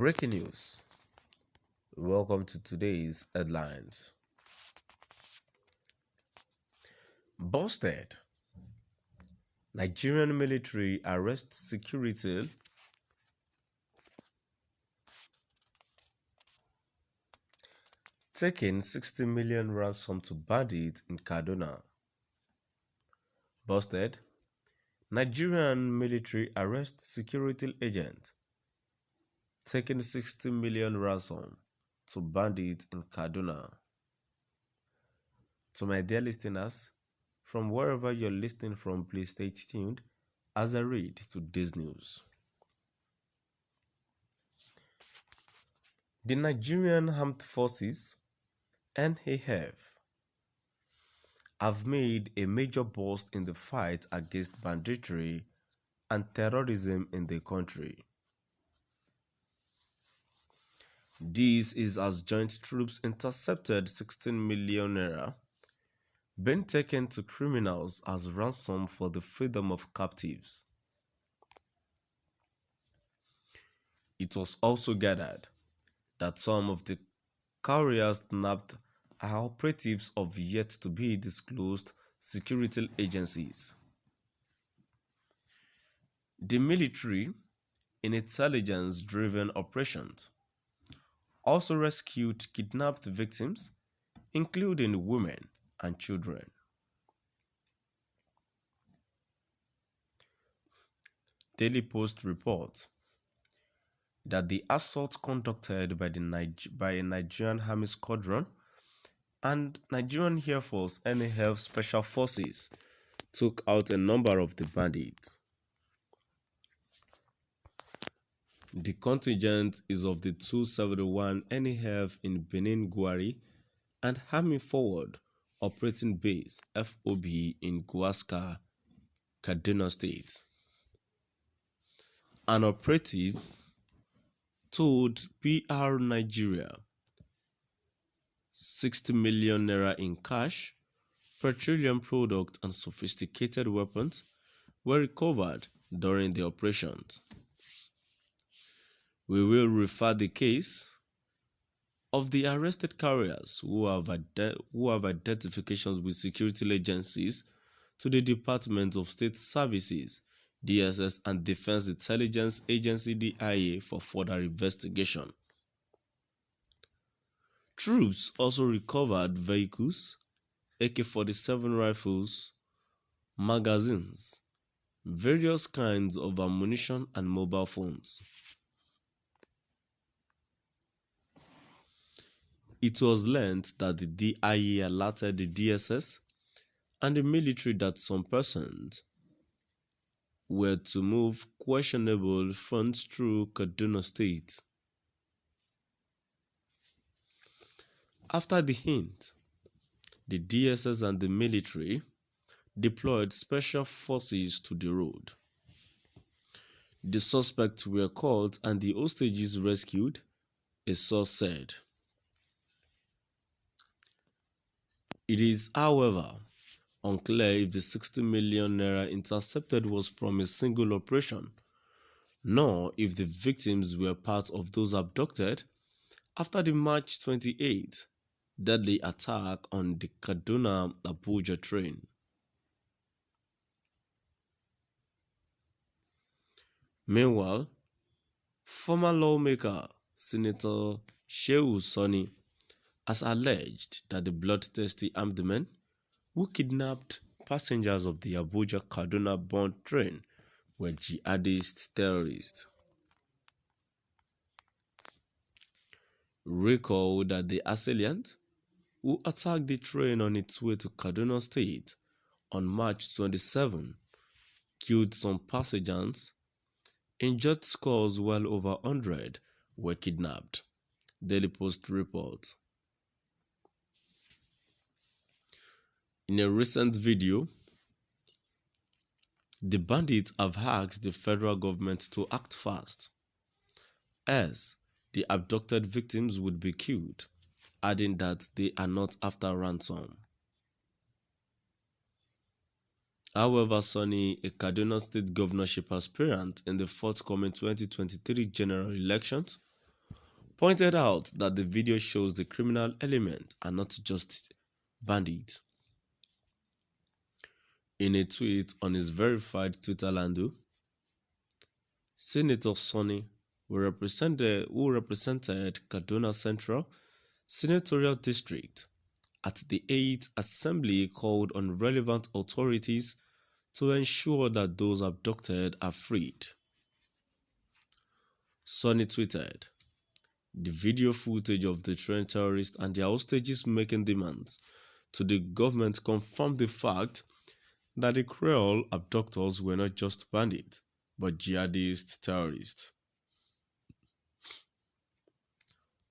Breaking news. Welcome to today's headlines. Būstēd. Nigerian military arrests security. Taking 60 million ransom to bandits in Kaduna. Būstēd. Nigerian military arrests security agent. Taking 60 million ransom to bandits in Kaduna. To my dear listeners, from wherever you're listening from, please stay tuned as I read today's news. The Nigerian Armed Forces, NAF, have made a major boost in the fight against banditry and terrorism in the country. This is as joint troops intercepted 16 million naira being taken to criminals as ransom for the freedom of captives. It was also gathered that some of the carriers nabbed are operatives of yet to be disclosed security agencies. The military, in intelligence-driven operations, also rescued kidnapped victims, including women and children. Daily Post reports that the assault conducted by a Nigerian Army Squadron and Nigerian Air Force NAF Special Forces took out a number of the bandits. The contingent is of the 271 NAF in Benin Gwari and Army Forward Operating Base FOB in Gwaska, Kaduna State. An operative told PR Nigeria 60 million naira in cash, petroleum product and sophisticated weapons were recovered during the operations. We will refer the case of the arrested carriers who have identifications with security agencies to the Department of State Services, DSS, and Defense Intelligence Agency DIA for further investigation. Troops also recovered vehicles, AK-47 rifles, magazines, various kinds of ammunition, and mobile phones. It was learned that the DIA alerted the DSS and the military that some persons were to move questionable funds through Kaduna State. After the hint, the DSS and the military deployed special forces to the road. The suspects were caught and the hostages rescued, a source said. It is, however, unclear if the 60 million naira intercepted was from a single operation, nor if the victims were part of those abducted after the March 28 deadly attack on the Kaduna-Abuja train. Meanwhile, former lawmaker Senator Shehu Sani has alleged that the bloodthirsty armed men who kidnapped passengers of the Abuja-Kaduna-bound train were jihadist terrorists. Recall that the assailant, who attacked the train on its way to Kaduna State on March 27, killed some passengers, injured scores while over 100 were kidnapped. Daily Post report. In a recent video, the bandits have asked the federal government to act fast, as the abducted victims would be killed, adding that they are not after ransom. However, Sani, a Kaduna State governorship aspirant in the forthcoming 2023 general elections, pointed out that the video shows the criminal element and not just bandits. In a tweet on his verified Twitter handle, Senator Sonny, who represented Kaduna Central Senatorial District at the 8th Assembly, called on relevant authorities to ensure that those abducted are freed. Sonny tweeted, "The video footage of the trained terrorists and their hostages making demands to the government confirmed the fact that the Creole abductors were not just bandits, but jihadist terrorists.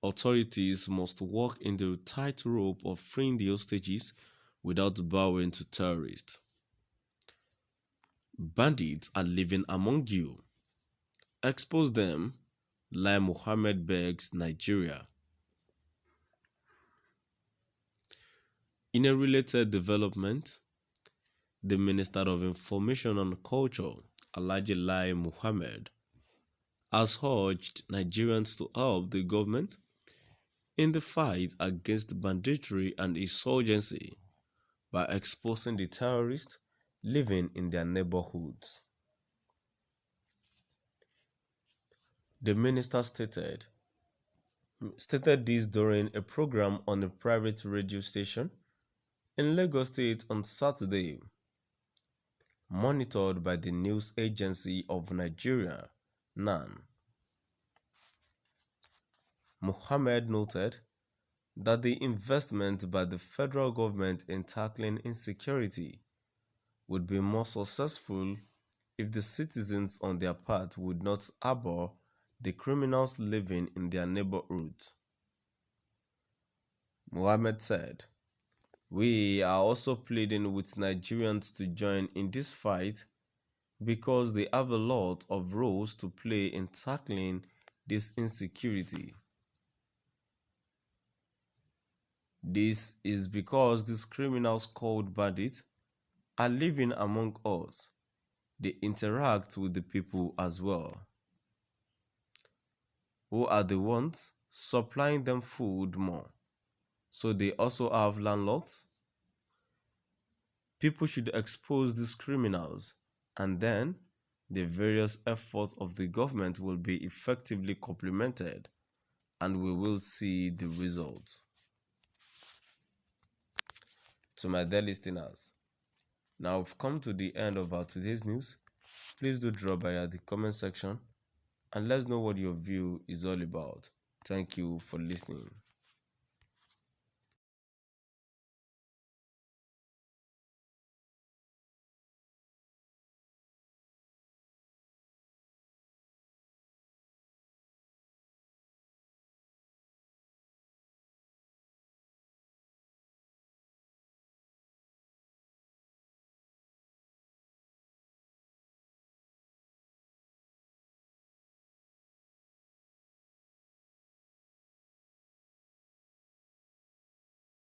Authorities must walk in the tightrope of freeing the hostages without bowing to terrorists. Bandits are living among you. Expose them," Lai Mohammed begs Nigeria. In a related development, the Minister of Information and Culture, Alhaji Lai Mohammed, has urged Nigerians to help the government in the fight against banditry and insurgency by exposing the terrorists living in their neighborhoods. The minister stated this during a program on a private radio station in Lagos State on Saturday, monitored by the News Agency of Nigeria, NAN. Mohammed noted that the investment by the federal government in tackling insecurity would be more successful if the citizens on their part would not harbor the criminals living in their neighborhoods. Mohammed said, "We are also pleading with Nigerians to join in this fight because they have a lot of roles to play in tackling this insecurity. This is because these criminals called bandits are living among us. They interact with the people as well. Who are the ones supplying them food more? So they also have landlords. People should expose these criminals, and then the various efforts of the government will be effectively complemented, and we will see the results." To my dear listeners, now we've come to the end of our today's news. Please do drop by at the comment section and let us know what your view is all about. Thank you for listening.